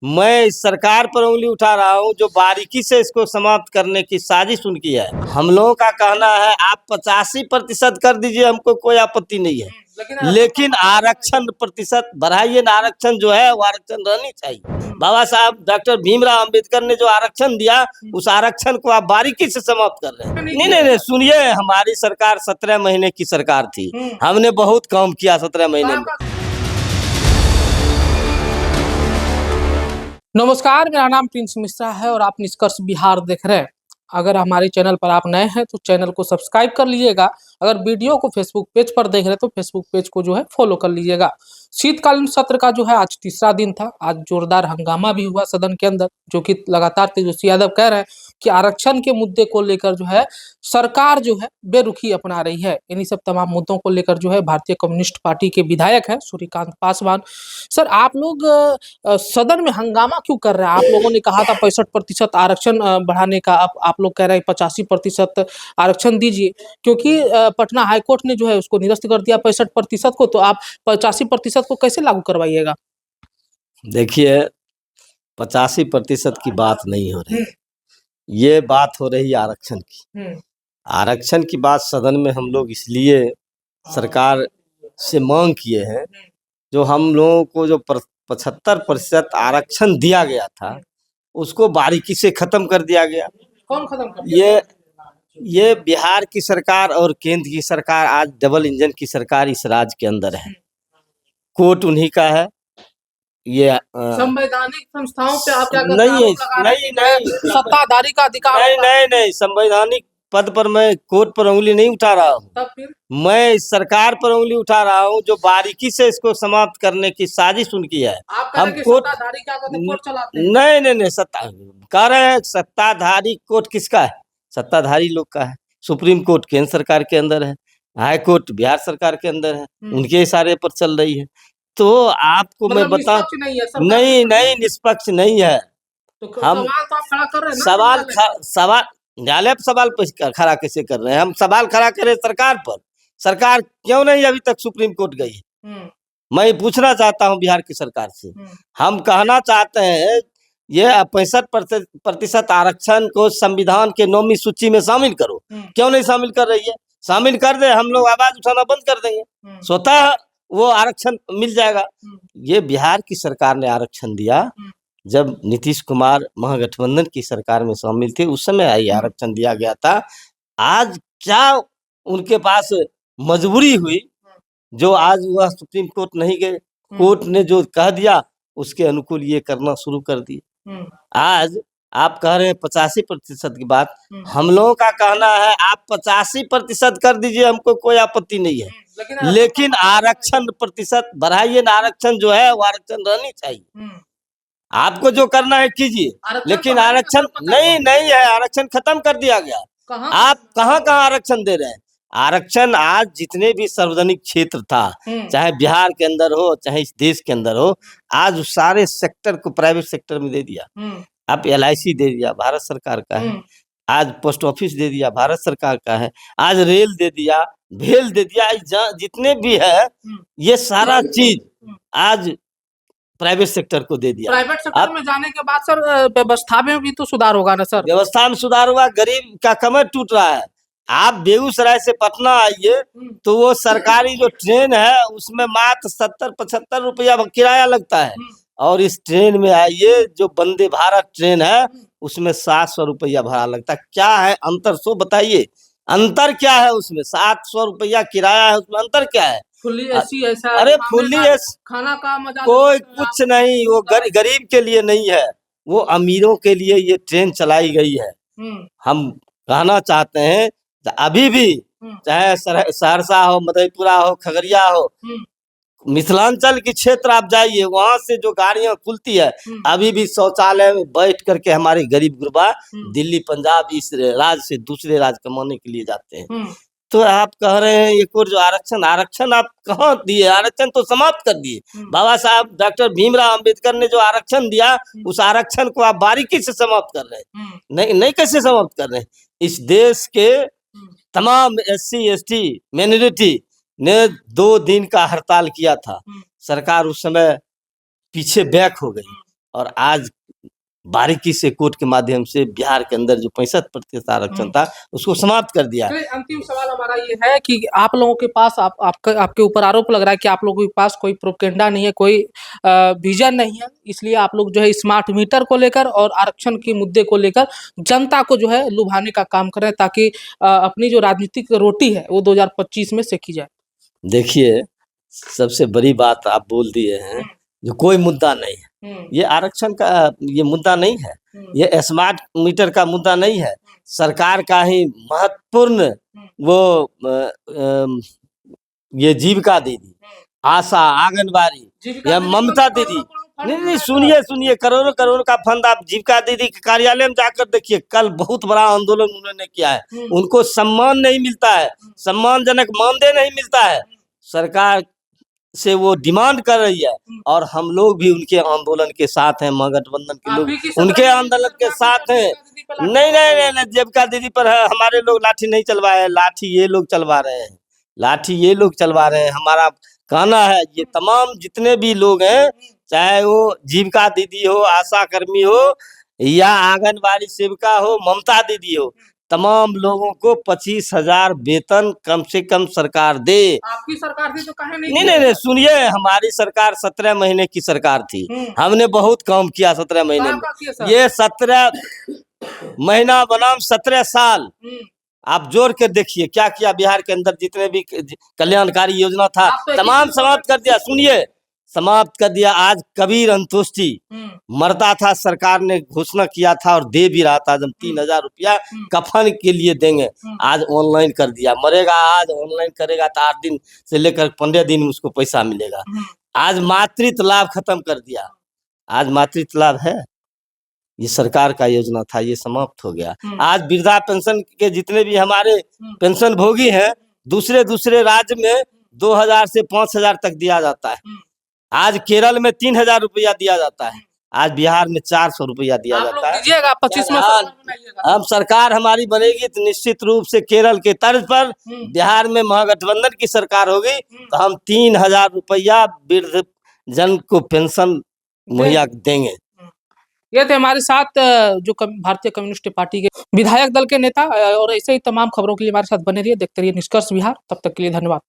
मैं इस सरकार पर उंगली उठा रहा हूं जो बारीकी से इसको समाप्त करने की साजिश उनकी है। हम लोगों का कहना है आप 85% कर दीजिए, हमको कोई आपत्ति नहीं है, लेकिन आरक्षण प्रतिशत बढ़ाइए ना। आरक्षण जो है वो आरक्षण रहनी चाहिए। बाबा साहब डॉक्टर भीमराव अंबेडकर ने जो आरक्षण दिया उस आरक्षण को आप बारीकी से समाप्त कर रहे हैं। नहीं नहीं नहीं, सुनिए, हमारी सरकार 17 महीने की सरकार थी, हमने बहुत काम किया 17 महीने में। नमस्कार, मेरा नाम प्रिंस मिश्रा है और आप निष्कर्ष बिहार देख रहे हैं। अगर हमारे चैनल पर आप नए हैं तो चैनल को सब्सक्राइब कर लीजिएगा। अगर वीडियो को फेसबुक पेज पर देख रहे हैं तो फेसबुक पेज को जो है फॉलो कर लीजिएगा। शीतकालीन सत्र का जो है आज तीसरा दिन था। आज जोरदार हंगामा भी हुआ सदन के अंदर, जो कि लगातार तेजस्वी यादव कह रहे हैं कि आरक्षण के मुद्दे को लेकर जो है सरकार जो है बेरुखी अपना रही है। इन्हीं सब तमाम मुद्दों को लेकर जो है भारतीय कम्युनिस्ट पार्टी के विधायक है सूर्यकांत पासवान सर, आप लोग सदन में हंगामा क्यों कर रहे हैं? आप लोगों ने कहा था 65% आरक्षण बढ़ाने का, आप लोग कह रहे हैं 85% आरक्षण दीजिए, क्योंकि पटना हाईकोर्ट ने जो है उसको निरस्त कर दिया 65% को, तो आप 85% को कैसे लागू करवाइएगा? देखिए, 85% की बात नहीं हो रही, ये बात हो रही आरक्षण की। आरक्षण की बात सदन में हम लोग इसलिए सरकार से मांग किए हैं, जो हम लोगों को जो 75% आरक्षण दिया गया था उसको बारीकी से खत्म कर दिया गया। कौन खत्म कर दिया? ये बिहार की सरकार और केंद्र की सरकार, आज डबल इंजन की सरकार इस राज्य के अंदर है। कोर्ट उन्हीं का है। ये संवैधानिक संस्थाओं पे आप क्या कर नहीं आरोप लगा रहे हैं? नहीं, सत्ताधारी का अधिकार नहीं होता है। नहीं नहीं, संवैधानिक पद पर मैं कोर्ट पर उंगली नहीं उठा रहा हूँ। तब फिर मैं इस सरकार पर उंगली उठा रहा हूँ जो बारीकी से इसको समाप्त करने की साजिश उनकी है। आप कह रहे हम हैं कि कोर्ट सत्ताधारी क्या करते हैं? कोर्ट चलाते हैं। नहीं नहीं नहीं, कह रहे हैं सत्ताधारी कोर्ट किसका है? सत्ताधारी लोग का है। सुप्रीम कोर्ट केंद्र सरकार के अंदर है, हाई कोर्ट बिहार सरकार के अंदर है, उनके इशारे पर चल रही है। तो आपको मैं मतलब बता, निष्पक्ष नहीं है सरकार? नहीं नहीं, निष्पक्ष नहीं है। तो हम सवाल तो आप खड़ा कर रहे हैं ना सवाल न्यायालय में। सवाल न्यायालय पर सवाल खड़ा कैसे कर रहे हैं? हम सवाल खड़ा करें सरकार पर। सरकार क्यों नहीं अभी तक सुप्रीम कोर्ट गई? मैं पूछना चाहता हूं बिहार की सरकार से। हम कहना चाहते हैं ये 65% आरक्षण को संविधान के 9वीं सूची में शामिल करो। क्यों नहीं शामिल कर रही है? शामिल कर दे, हम लोग आवाज उठाना बंद कर देंगे, स्वतः वो आरक्षण मिल जाएगा। ये बिहार की सरकार ने आरक्षण दिया जब नीतीश कुमार महागठबंधन की सरकार में शामिल थे, उस समय आई आरक्षण दिया गया था। आज क्या उनके पास मजबूरी हुई जो आज वह सुप्रीम कोर्ट नहीं गए? कोर्ट ने जो कह दिया उसके अनुकूल ये करना शुरू कर दिए। आज आप कह रहे हैं 85% की बात, हम लोगों का कहना है आप 85% कर दीजिए, हमको कोई आपत्ति नहीं है, लेकिन आरक्षण प्रतिशत बढ़ाइए ना। आरक्षण जो है वो आरक्षण रहनी चाहिए। आपको जो करना है कीजिए, लेकिन आरक्षण नहीं नहीं है। आरक्षण खत्म कर दिया गया। आप कहाँ कहाँ आरक्षण दे रहे हैं? आरक्षण आज जितने भी सार्वजनिक क्षेत्र था, चाहे बिहार के अंदर हो चाहे इस देश के अंदर हो, आज उस सारे सेक्टर को प्राइवेट सेक्टर में दे दिया। आप LIC दे दिया, भारत सरकार का है। आज पोस्ट ऑफिस दे दिया, भारत सरकार का है। आज रेल दे दिया, भेल दे दिया, जितने भी है ये सारा चीज आज प्राइवेट सेक्टर को दे दिया। प्राइवेट सेक्टर में जाने के बाद सर व्यवस्था में भी तो सुधार होगा ना सर? व्यवस्था में सुधार हुआ, गरीब का कमर टूट रहा है। आप बेगूसराय से पटना आइए तो वो सरकारी जो ट्रेन है उसमें मात्र 70-75 रुपया किराया लगता है, और इस ट्रेन में आइए जो वंदे भारत ट्रेन है उसमें 700 रुपया भाड़ा लगता है। क्या है अंतर? सो बताइए, अंतर क्या है उसमें? 700 रुपया किराया है, उसमें अंतर क्या है? फुल्ली एसी ऐसा? अरे फुल्ली एसी खाना का मजा कोई कुछ नहीं, वो गरीब के लिए नहीं है, वो अमीरों के लिए ये ट्रेन चलाई गई है। हम कहना चाहते हैं अभी भी चाहे सहरसा हो, मधेपुरा हो, खगड़िया हो, मिथिलांचल की क्षेत्र आप जाइए, वहां से जो गाड़ियां खुलती है अभी भी शौचालय में बैठ करके हमारे गरीब गुरबा दिल्ली पंजाब इस राज्य से दूसरे राज्य कमाने के लिए जाते हैं। तो आप कह रहे हैं एक और जो आरक्षण आप कहाँ दिए? आरक्षण तो समाप्त कर दिए। बाबा साहब डॉक्टर भीमराव अंबेडकर ने जो आरक्षण दिया उस आरक्षण को आप बारीकी से समाप्त कर रहे हैं। नहीं नहीं, कैसे समाप्त कर रहे हैं? इस देश के तमाम SC ST माइनॉरिटी ने 2 दिन का हड़ताल किया था। सरकार उस समय पीछे बैक हो गई और आज बारीकी से कोर्ट के माध्यम से बिहार के अंदर जो 65% आरक्षण था उसको समाप्त कर दिया। चलिए, अंतिम सवाल हमारा ये है कि आप लोगों के पास आपके ऊपर आरोप लग रहा है कि आप लोगों के पास कोई प्रोपेगेंडा नहीं है, कोई विजन नहीं है, इसलिए आप लोग जो है स्मार्ट मीटर को लेकर और आरक्षण के मुद्दे को लेकर जनता को जो है लुभाने का काम कर रहे हैं, ताकि अपनी जो राजनीतिक रोटी है वो 2025 में सेकी जाए। देखिए, सबसे बड़ी बात आप बोल दिए हैं, जो कोई मुद्दा नहीं है, ये आरक्षण का ये मुद्दा नहीं है, ये स्मार्ट मीटर का मुद्दा नहीं है, सरकार का ही महत्वपूर्ण वो ये जीविका दीदी, आशा, आंगनबाड़ी या ममता दीदी, नहीं सुनिए करोड़ों करोड़ का फंड आप जीविका दीदी के कार्यालय में जाकर देखिए, कल बहुत बड़ा आंदोलन उन्होंने किया है, उनको सम्मान नहीं मिलता है, सम्मानजनक मानदेय नहीं मिलता है, सरकार से वो डिमांड कर रही है और हम लोग भी उनके आंदोलन के साथ हैं, महागठबंधन के लोग उनके आंदोलन के साथ हैं। नहीं, जीविका दीदी पर हमारे लोग लाठी नहीं चलवाए, लाठी ये लोग चलवा रहे हैं, लाठी ये लोग चलवा रहे हैं। हमारा कहना है ये तमाम जितने भी लोग हैं, चाहे वो जीविका दीदी हो, आशा कर्मी हो या आंगनबाड़ी सेविका हो, ममता दीदी हो, तमाम लोगों को 25,000 वेतन कम से कम सरकार दे। आपकी सरकार थी तो कहे नहीं, सुनिए, हमारी सरकार 17 महीने की सरकार थी, हमने बहुत काम किया 17 महीने में, ये 17 महीना बनाम 17 साल आप जोड़ के देखिए क्या किया बिहार के अंदर, जितने भी कल्याणकारी योजना था तमाम समाप्त कर दिया। सुनिए, समाप्त कर दिया। आज कबीर अंतोष्टि मरता था, सरकार ने घोषणा किया था और दे भी रहा था, जब 3,000 रुपया कफन के लिए देंगे, आज ऑनलाइन कर दिया। मरेगा आज ऑनलाइन करेगा तो 8 दिन से लेकर 15 दिन में उसको पैसा मिलेगा। आज मातृत्व लाभ खत्म कर दिया, आज मातृत्व लाभ है, ये सरकार का योजना था, ये समाप्त हो गया। आज वृद्धा पेंशन के जितने भी हमारे पेंशन भोगी हैं, दूसरे राज्य में 2,000 से 5,000 तक दिया जाता है। आज केरल में 3,000 रुपया दिया जाता है, आज बिहार में 400 रुपया दिया जाता है। 25 में अब सरकार हमारी बनेगी तो निश्चित रूप से केरल के तर्ज पर बिहार में महागठबंधन की सरकार होगी तो हम 3,000 रुपया वृद्ध जन को पेंशन मुहैया देंगे। ये थे हमारे साथ जो भारतीय कम्युनिस्ट पार्टी के विधायक दल के नेता, और ऐसे ही तमाम खबरों के लिए हमारे साथ बने रहिए, देखते रहिए निष्कर्ष बिहार। तब तक के लिए धन्यवाद।